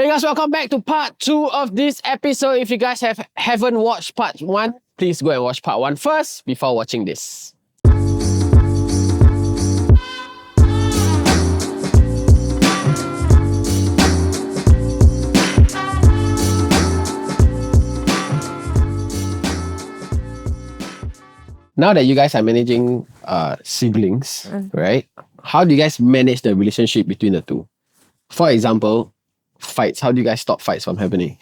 morning, guys. Welcome back to part 2 of this episode. If you guys haven't watched part 1, please go and watch part 1 first before watching this. Now that you guys are managing siblings, right? How do you guys manage the relationship between the two? For example, fights. How do you guys stop fights from happening?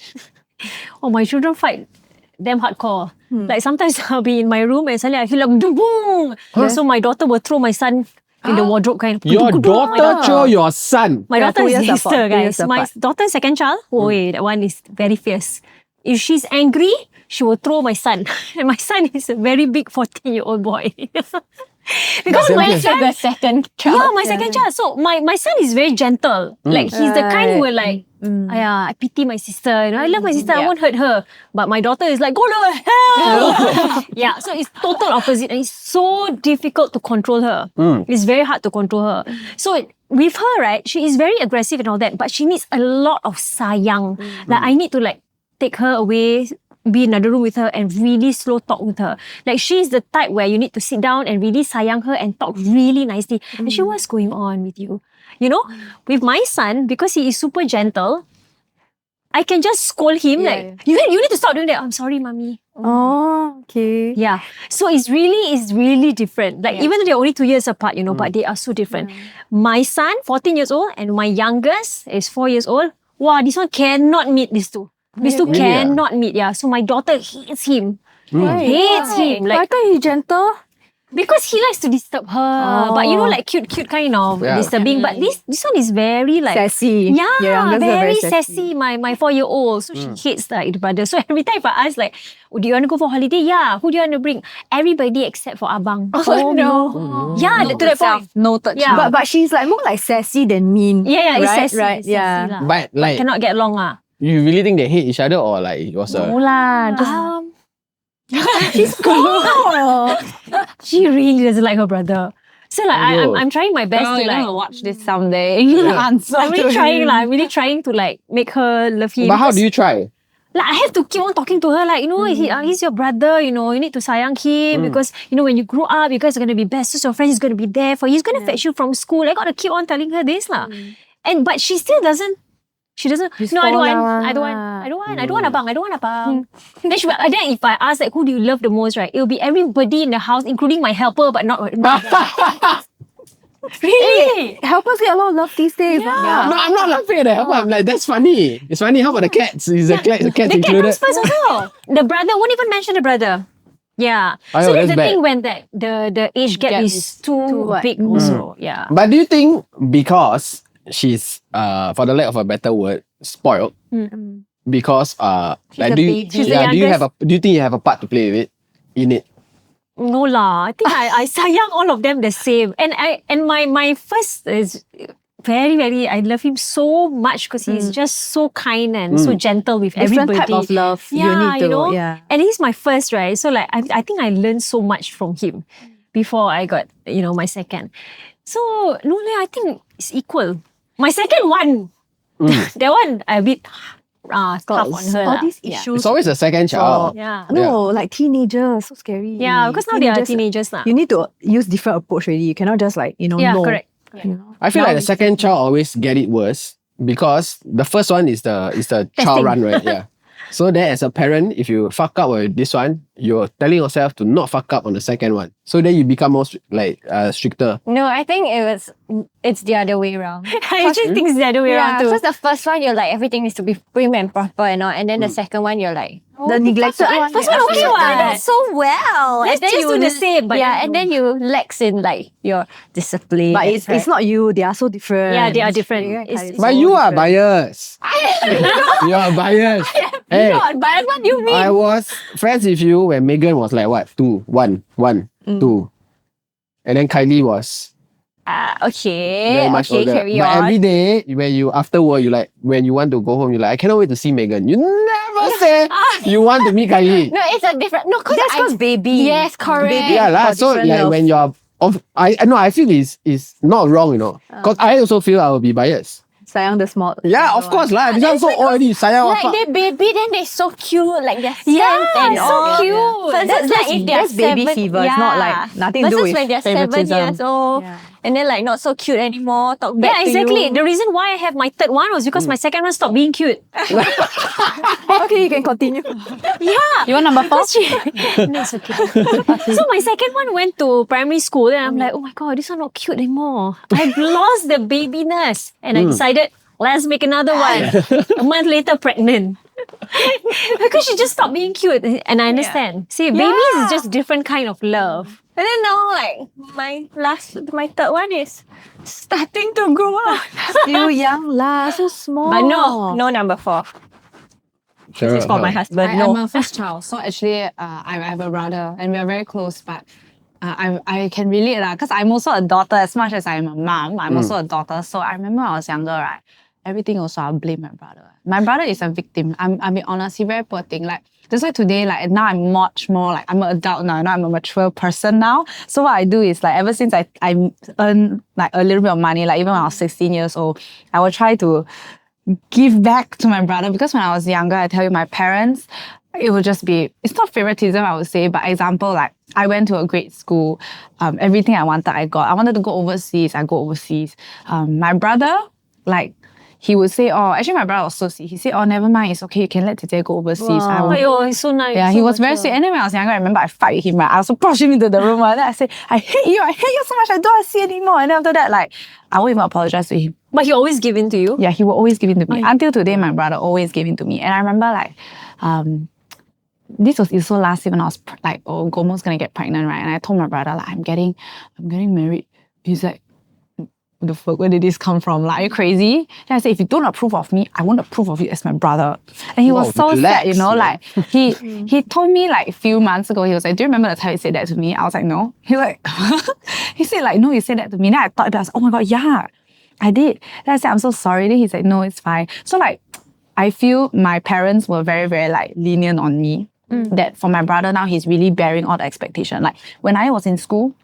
Oh, my children fight damn hardcore. Like sometimes I'll be in my room and suddenly I feel like boom. So my daughter will throw my son in the wardrobe kind. Your daughter throw your son? My daughter is Gangster, guys. My apart. daughter's second child. Oh, that one is very fierce. If she's angry, she will throw my son. And my son is a very big 14-year-old boy. Because my son, the second child. yeah, my second child. So my son is very gentle. Like he's the kind who will like, I pity my sister. You know, I love my sister. I won't hurt her. But my daughter is like, go to hell. Yeah, so it's total opposite, and it's so difficult to control her. It's very hard to control her. So with her, right, she is very aggressive and all that, but she needs a lot of sayang. Like I need to like take her away, be in another room with her and really slow talk with her. Like she's the type where you need to sit down and really sayang her and talk really nicely. And she, what's going on with you? You know, with my son, because he is super gentle, I can just scold him you need to stop doing that. I'm sorry, mommy. Oh, okay. Yeah. So it's really different. Like even though they're only 2 years apart, you know, but they are so different. My son, 14 years old, and my youngest is 4 years old. Wow, this one cannot meet these two. These two cannot meet, So my daughter hates him. Hates him. Like, I thought he's gentle. Because he likes to disturb her. But you know, like cute kind of disturbing. But this one is very like sassy. Yeah, Your youngest are very very sassy. My 4-year-old. So she hates like the brother. So every time if I ask like, do you want to go for holiday? Yeah. Who do you want to bring? Everybody except for Abang. Oh no. Yeah, to that point. Noted. Yeah. But she's like more like sassy than mean. Yeah, it's right? sassy. Right, it's yeah. sassy lah. But like, Cannot get along lah. you really think they hate each other, or like it was No a... lah. She's cool. She really doesn't like her brother. So like I'm trying my best to like watch this someday. answer. I'm really trying I'm really trying to like make her love him. But how do you try? Like I have to keep on talking to her like, you know, he's your brother, you know, you need to sayang him because, you know, when you grow up, you guys are going to be best. So your friend is going to be there for you. He's going to fetch you from school. I got to keep on telling her this lah. But she still doesn't. She doesn't. No, I don't want abang. Then then if I ask like, who do you love the most, right? It'll be everybody in the house, including my helper, but not. Really? Helpers get a lot of love these days. No, I'm not laughing at that. I'm like, that's funny. It's funny. How about the cats? Is the cat The cat included? comes first also. The brother won't even mention the brother. Yeah. Oh, so that's that's the bad. thing when the age gap is too big also. Yeah. But do you think because she's for the lack of a better word, spoiled? Because like do you think you have a part to play with it in it? No lah. I think I sayang all of them the same. And my first is very, very, I love him so much because he's just so kind and so gentle with Different everybody. type of love. Yeah, you need to, you know? yeah. And he's my first, right? So like, I think I learned so much from him before I got, you know, my second. So, no, I think it's equal. My second one, that one, a bit tough on her. All lah. these issues. It's always a second child. Yeah. No, like teenagers, so scary. Yeah, because now they are teenagers now. You need to use different approach already. You cannot just like, no. Correct. You know? I feel like the second child always get it worse because the first one is the child run, right? Yeah. So then as a parent, if you fuck up with this one, you're telling yourself to not fuck up on the second one. So then you become more stricter. No, I think it's the other way around. I just think it's the other way around too. Because the first one, you're like, everything needs to be prim and proper and all. And then the second one, you're like, The neglected one. First one okay what? that's so well. Let's and then just do the same. But and then you lax in like your discipline. But it's not you. They are so different. Yeah, they are different. It's But you are biased. You are biased. Hey, But what do you mean? I was friends with you when Megan was like what? 2, 1, 1, 2. And then Kylie was Okay. very much older. Carry But on. every day, when you after work, you like when you want to go home, you like I cannot wait to see Megan. You never say you want to meet Kylie. No, it's a different. No, because That's because baby. Yes, correct. Baby. Yeah lah. got So different like love. when you're I know I feel is not wrong, you know. Because I also feel I will be biased. Sayang the small. Yeah, of course lah. This one so old already. Sayang Like apa? they baby, then they so cute. Like they're Yeah, scent and so all. cute. Versus like if they're That's baby seven, fever. It's not like nothing to do Versus with when they're 7 favoritism. years old, and then like not so cute anymore. Talk back Yeah, to exactly. you. The reason why I have my third one was because my second one stopped being cute. Okay, you can continue. Yeah. You want number 4? No, it's okay. So my second one went to primary school and I'm like, oh my god, this one not cute anymore. I've lost the babiness. And I decided, let's make another one. A month later, pregnant. Because she just stopped being cute. And I understand. See, babies is just different kind of love. And then now, like my third one is starting to grow up. Still young lah, so small. But no number 4. Cheryl, It's for my husband. I'm a first child, so actually, I have a brother, and we are very close. But I can relate because I'm also a daughter. As much as I'm a mom, I'm also a daughter. So I remember when I was younger, right? Everything also I'll blame my brother. My brother is a victim. I'll be honest, he's very poor thing. Like that's why today, like now I'm much more like I'm an adult now. Now I'm a mature person now. So what I do is like ever since I earn like a little bit of money, like even when I was 16 years old, I will try to give back to my brother, because when I was younger, I tell you, my parents, it would just be, it's not favoritism, I would say, but example, like I went to a great school, everything I wanted, I got. I wanted to go overseas, I go overseas. My brother, like, he would say, oh, actually my brother was so sweet. He said, oh, never mind, it's okay, you can let Tete go overseas. I will Oh, it's so nice. yeah, so he was very mature. sweet. And then when I was younger, I remember I fight with him, right? I also pushed him into the room. And then I said, I hate you so much, I don't want to see you anymore. And then after that, like, I won't even apologize to him. But he always give in to you. Yeah, he will always give in to me. Until today, my brother always gave in to me. And I remember like, this was also last year when I was almost gonna get pregnant, right? And I told my brother, like, I'm getting married. He's like, the fuck, where did this come from? Like, are you crazy? Then I said, if you don't approve of me, I won't approve of you as my brother. And he was so sad, you know, like he told me like a few months ago, he was like, do you remember the time you said that to me? I was like, no. He was like, he said like, no, you said that to me. Then I thought, I was like, oh my God, yeah, I did. Then I said, I'm so sorry. Then he said, no, it's fine. So like, I feel my parents were very, very like lenient on me. That for my brother now, he's really bearing all the expectation. Like when I was in school,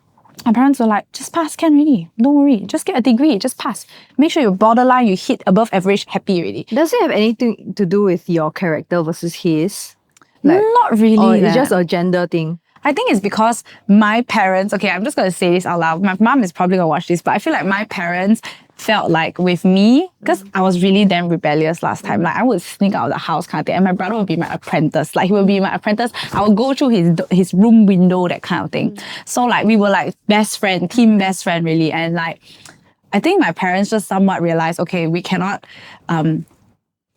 my parents were like, just pass, can already. Don't worry. Just get a degree. Just pass. Make sure you're borderline, you hit above average, happy already. Does it have anything to do with your character versus his? Not really. Or it's leh. just a gender thing? I think it's because my parents, okay, I'm just going to say this out loud. My mom is probably going to watch this, but I feel like my parents felt like with me, because I was really damn rebellious last time. Like I would sneak out of the house kind of thing, and my brother would be my apprentice. Like he would be my apprentice. I would go through his room window, that kind of thing. So like we were like best friend, team best friend really. And like, I think my parents just somewhat realized, okay, we cannot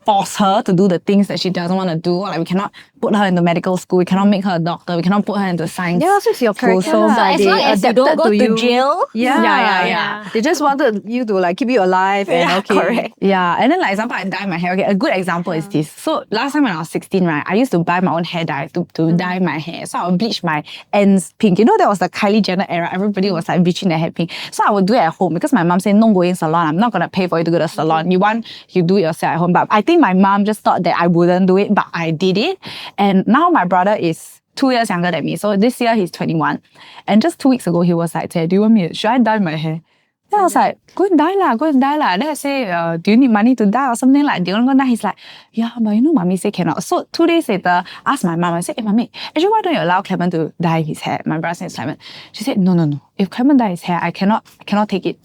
force her to do the things that she doesn't want to do. Like we cannot put her into medical school. We cannot make her a doctor. We cannot put her into science. Yeah, also it's your school. character. So lah. As They long as you don't adapted go to you. jail. Yeah. They just wanted you to like keep you alive and okay. Correct. Yeah, and then like example, I dye my hair. Okay, a good example is this. So last time when I was 16, right, I used to buy my own hair dye to dye my hair. So I would bleach my ends pink. You know, that was the Kylie Jenner era. Everybody was like bleaching their hair pink. So I would do it at home because my mom said, don't go in salon. I'm not going to pay for you to go to the salon. You do it yourself at home. But I think my mom just thought that I wouldn't do it, but I did it. And now my brother is 2 years younger than me. So this year he's 21. And just 2 weeks ago, he was like, do you want me, should I dye my hair? Then I was like, go and dye lah. Then I say, do you need money to dye or something? Like, do you want to go dye? He's like, yeah, but you know, mommy say cannot. So 2 days later, I asked my mom, I said, hey, mommy, actually, why don't you allow Clement to dye his hair? My brother said, Clement. She said, no. If Clement dye his hair, I cannot take it.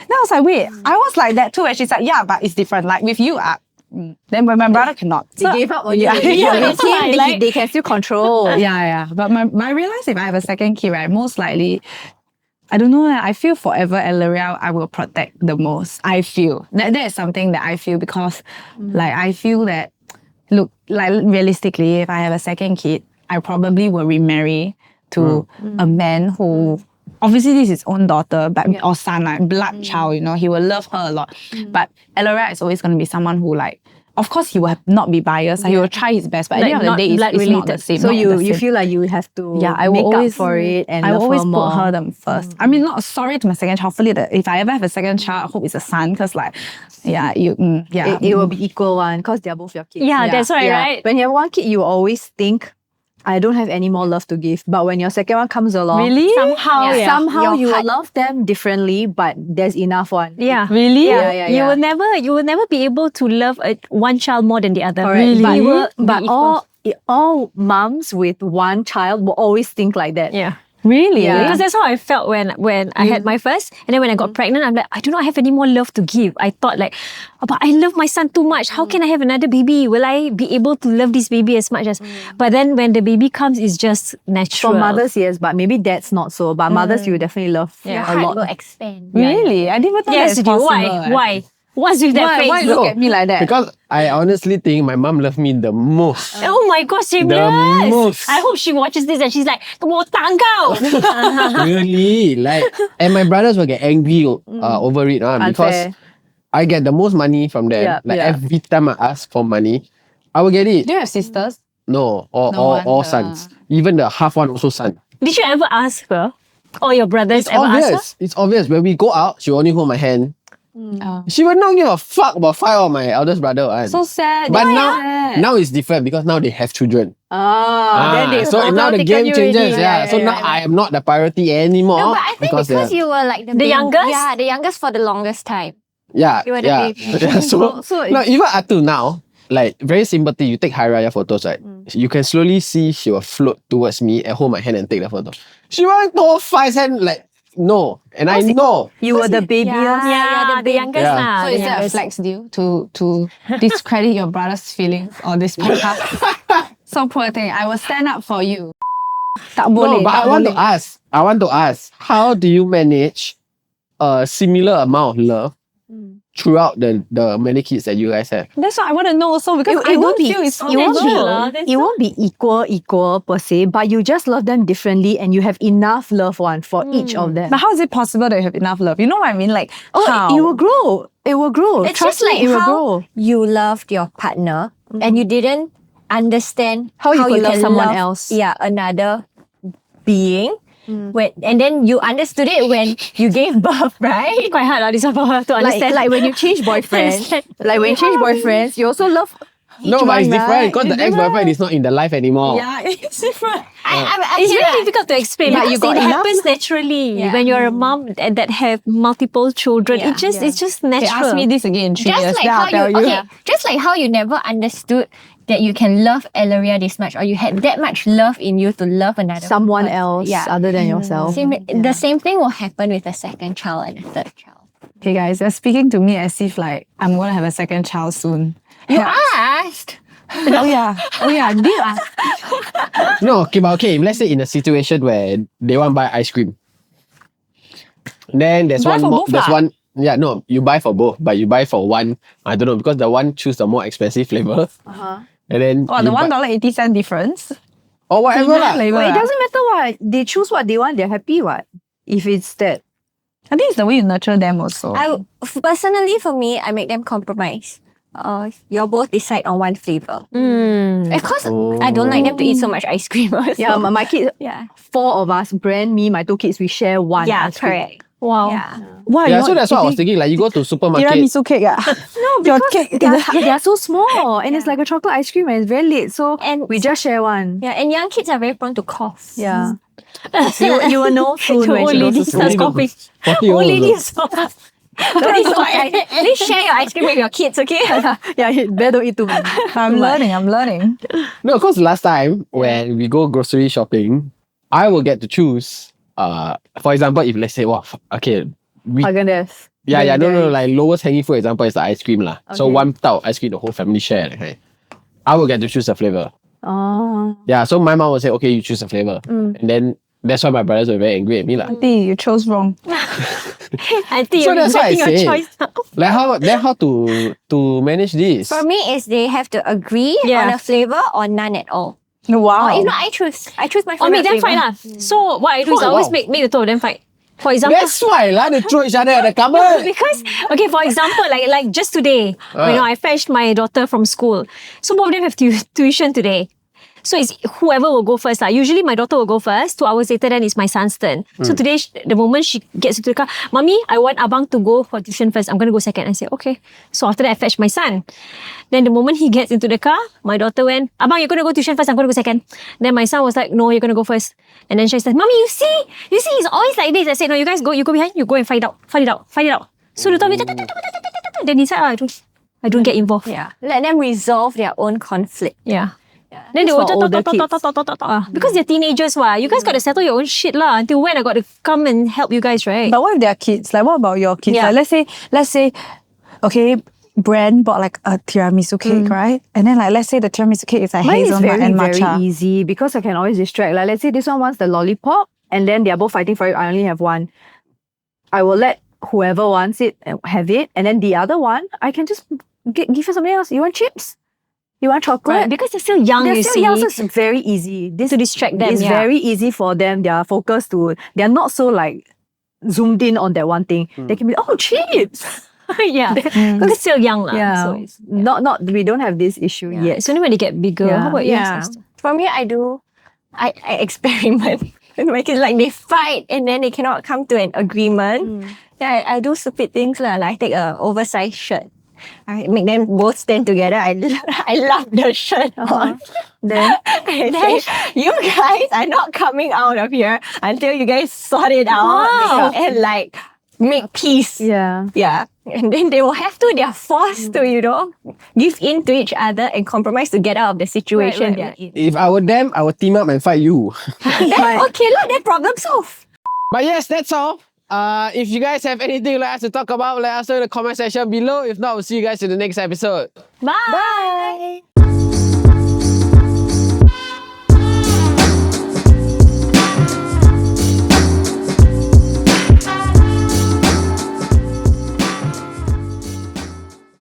Then I was like, wait, I was like that too. And she's like, yeah, but it's different. Like with you, then when my brother cannot. They gave up on you. Yeah. With him, they can still control. Yeah. But I realized if I have a second kid, right, most likely, I don't know, I feel forever and L'Oreal I will protect the most. I feel. That is something that I feel because like I feel that, look, like realistically, if I have a second kid, I probably will remarry to a man who, obviously this is his own daughter, but or son, like blood child, you know, he will love her a lot. But L'Oreal is always going to be someone who like, of course he will not be biased, he will try his best, but at the end of the day, it's not the same. So not the you same. feel like you have to I will make always, up for it and I will love always her put more. her them first. I mean, not sorry to my second child. Hopefully, that if I ever have a second child, I hope it's a son. Because like, It will be equal one because they're both your kids. Yeah, that's right, right? When you have one kid, you always think, I don't have any more love to give. But when your second one comes along, Really? Somehow, yeah. somehow Your you will heart- love them differently, but there's enough one. Yeah. Really? Yeah. You will never be able to love one child more than the other. Correct. But, You will but be equal. all moms with one child will always think like that. Yeah. Really? Yeah. Because that's how I felt when I had my first. And then when I got pregnant, I'm like, I do not have any more love to give. I thought like, but I love my son too much. How can I have another baby? Will I be able to love this baby as much as... But then when the baby comes, it's just natural. For mothers, yes, but maybe that's not so. But mothers, you definitely love Your a heart lot. will expand. Really? I didn't even think Yes, that's you do. possible. Why? What's with that face? Why look at me like that? Because I honestly think my mom loved me the most. Oh my God, shameless. The most. I hope she watches this and she's like, "Kamu otang kau." Really, like, and my brothers will get angry over it because Unfair. I get the most money from them. Yeah, like yeah. every time I ask for money, I will get it. Do you have sisters? No, No all wonder. sons. Even the half one also son. Did you ever ask her? Or your brothers It's ever ask her? obvious. It's obvious. When we go out, she will only hold my hand. She will not give a fuck about five of my eldest brother. So sad. but Why? now it's different because now they have children. Then they So now the take game on you changes. already. Yeah. So now I am not the priority anymore. No, but I think because they're- you were like the youngest? Yeah, the youngest for the longest time. Yeah, You were the yeah. baby. Yeah, so So no, even up to now, like very simple thing. You take Hari Raya photos, right? You can slowly see she will float towards me and hold my hand and take the photo. She won't hold five hand like no, and I know. you were the baby. Yeah, the youngest Yeah. lah. So the is that a youngest. flex deal to discredit your brother's feelings on this podcast? So poor thing. I will stand up for you. Tak boleh. No, but tak I want boleh. to ask, how do you manage a similar amount of love throughout the many kids that you guys have? That's what I want to know also because I don't feel it's it won't natural be, lah. That's it won't be equal per se, but you just love them differently and you have enough love one for each of them. But how is it possible that you have enough love? You know what I mean? Like how? It will grow. It will grow. It's Trust just me, like it will how grow. you loved your partner and you didn't understand How you could love can someone else. Yeah, another being. And then you understood it when you gave birth, right? Quite hard this one for her to understand. Like when you change boyfriends, like when you change boyfriends, you also love No, but it's different because the ex-boyfriend is not in the life anymore. Yeah, it's different. it's very difficult to explain Yeah, because you got it enough happens naturally Yeah. when you're a mom that have multiple children. Yeah. It's just Okay, natural. ask me this again in 3 years. Just like Then I'll how tell you, you. okay, just like how you never understood that you can love Elleria this much, or you had that much love in you to love another someone person. else Yeah. other than yourself. The same thing will happen with a second child and a third child. Okay, guys, they're speaking to me as if like I'm gonna have a second child soon. You asked. Oh yeah, did you ask? No, okay, but okay, let's say in a situation where they want to buy ice cream. Then there's Buy one for more, both there's lah. one, yeah, no, you buy for both, but you buy for one, I don't know, because the one choose the more expensive flavor. And then Oh, the you buy- $1.80 difference. or whatever lah. Flavor, Well, it ah. doesn't matter what they choose what they want. They're happy what if it's that. I think it's the way you nurture them also. Personally, for me, I make them compromise. You both decide on one flavor. Because I don't like them to eat so much ice cream. Also. Yeah, my kids. Yeah. 4 of us, Brand, me, my 2 kids, we share one. Yeah, ice cream. correct. Wow. Yeah. Why? Yeah, so that's what I was thinking. Like you go to supermarket. Tiramisu cake, no, your cake. They are so small, and it's like a chocolate ice cream, and it's very late. So And we just share one. Yeah, and young kids are very prone to cough. Yeah, you will know soon The when old she goes lady to school. starts coughing. 40 Old lady years is so Please share your ice cream with your kids, okay? Yeah, better don't eat too much. I'm learning. No, because last time when we go grocery shopping, I will get to choose. For example, if let's say, okay, we Haagen-Dazs. no, like lowest hanging fruit example is the ice cream lah. So Okay. one type of ice cream the whole family share. Okay, I will get to choose a flavor. Oh, Yeah, so my mom will say, okay, you choose a flavor, and then that's why my brothers were very angry at me lah. Auntie, you chose wrong. I think So you're that's why I regretting your say, choice now. like how to manage this? For me, is they have to agree Yeah. on a flavor or none at all. Wow. Or if not, I choose my Or favorite make them flavor. fight lah. So what I do is I Oh, always wow. make the two of them fight. For example, That's why lah, they throw each other at the cupboard. because okay, for example, like just today, I fetched my daughter from school. So both of them have tuition today. So it's whoever will go first. Usually my daughter will go first. 2 hours later, then it's my son's turn. So today, the moment she gets into the car, Mommy, I want Abang to go for tuition first. I'm going to go second. I say, okay. So after that, I fetch my son. Then the moment he gets into the car, my daughter went, Abang, you're going to go tuition first. I'm going to go second. Then my son was like, no, you're going to go first. And then she said, Mommy, you see, it's always like this. I said, no, you guys go, you go behind, you go and find it out. So the told me, then he said, I don't get involved. Yeah. Let them resolve their own conflict. Yeah. Then they will just talk. Because they're teenagers, you guys got to settle your own shit lah. Until when I got to come and help you guys, right? But what if they're kids? Like, what about your kids? Yeah. Like, let's say, okay, Brand bought like a tiramisu cake, right? And then like, let's say the tiramisu cake is like Mine is hazelnut and matcha. very easy because I can always distract. Like, let's say this one wants the lollipop and then they're both fighting for it. I only have one. I will let whoever wants it have it. And then the other one, I can just give her something else. You want chips? You want chocolate? Right, because they're still young, They're still young, so it's very easy. This to distract them. It's very easy for them. They are focused they're not so like zoomed in on that one thing. They can be, oh, chips. Yeah, because they're still young lah. Yeah. So it's, Not we don't have this issue yet. it's only when they get bigger. Yeah. How about you? Yeah. Sister? For me, I experiment with my kids. Like they fight and then they cannot come to an agreement. Yeah, I do stupid things lah. Like I take a oversized shirt. I make them both stand together. I love the shirt on. Then I say, you guys are not coming out of here until you guys sort it out and like make peace. yeah. Yeah. And then they will have to, they're forced to, give in to each other and compromise to get out of the situation they're in. If I were them, I would team up and fight you. Okay, look, then problem solved. But yes, that's all. If you guys have anything you'd like us to talk about, let us know in the comment section below. If not, we'll see you guys in the next episode. Bye.